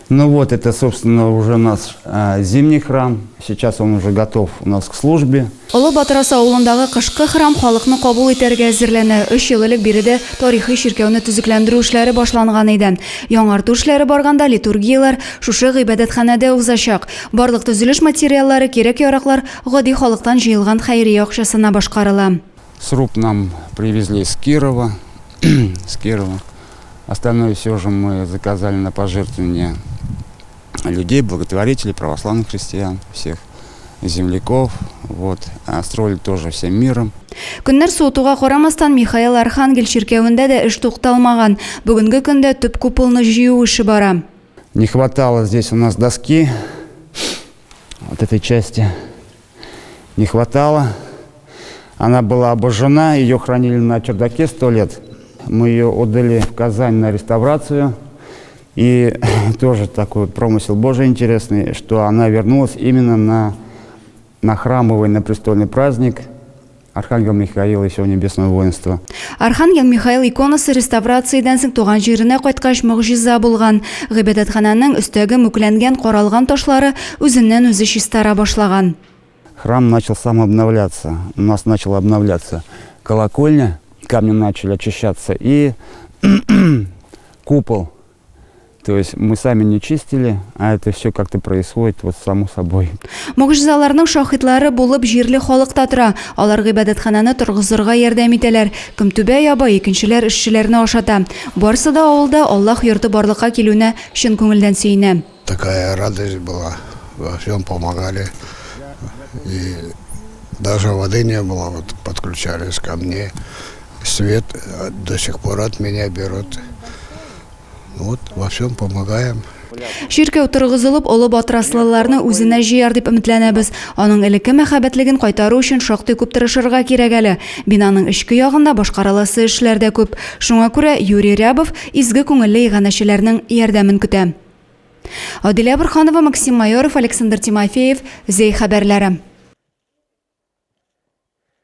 Ну вот, это, собственно, уже наш зимний храм. Сейчас он уже готов у нас к службе. Олы Батырас ауылындагы кышкы храм халыкны кабул итәргә әзерләнә. 3 ел элек биредә тарихи ширкәүне төзекләндерү эшләре башланган иде. Яңарту эшләре барганда литургиялар шушы гыйбадәтханәдә узачак. Барлык төзелеш материаллары, кирәк-яраклар гади халыктан җыелган хәйрия акчасына башкарыла. Сруб нам привезли с Кирова. Остальное все же мы заказали на пожертвования людей, благотворителей, православных христиан, всех земляков. Вот. Строили тоже всем миром. Көннәр суытуга карамастан Михаил Архангел ширкәвендә дә эш тукталмаган. Бүгенге көндә төп купылны җыю эше бара. Не хватало здесь у нас доски. Вот этой части не хватало. Она была обожжена, ее хранили на чердаке 100 лет. Мы ее отдали в Казань на реставрацию. И тоже такой промысел Божий интересный, что она вернулась именно на храмовый, на престольный праздник Архангел Михаил и Всего Небесного Воинства. Архангел Михаил иконасы реставрациядән соң туган җиренә кайткач мөгъҗиза булган. Гыйбадәтханәнең өстәге мүкләнгән каралган ташлары үзеннән үзе чистара башлаган. Храм начал сам обновляться. У нас начала обновляться колокольня, камни начали очищаться и купол. То есть мы сами не чистили, а это все как-то происходит вот само собой. Мөгъҗизаларның шаһитлары булып җирле халыкта тора. Алар гыйбадәтханәне торгызырга ярдәм итәләр. Көмтүбә яба икенчеләр эшчеләрне ашата. Барысы да авылда Аллаһ йорты барлыкка килүенә чын күңелдән сөенә. Такая радость была, во всем помогали. И даже воды не было, вот подключались ко мне. Свет до сих пор от меня берут. Вот, во всем помогаем. Ширкәү торгызылып, Олы Батыраслыларны үзенә җыяр дип өметләнәбез. Аның элекке мәхәббәтлеген кайтару өчен шактый күп тырышырга кирәк әле. Бинаның эчке ягында башкарыласы эшләр дә күп. Шуңа күрә Юрий Рябов изге күңелле иганәчеләрнең ярдәмен көтә. Адилә Борханова, Максим Майоров, Александр Тимофеев, Зей хәбәрләре.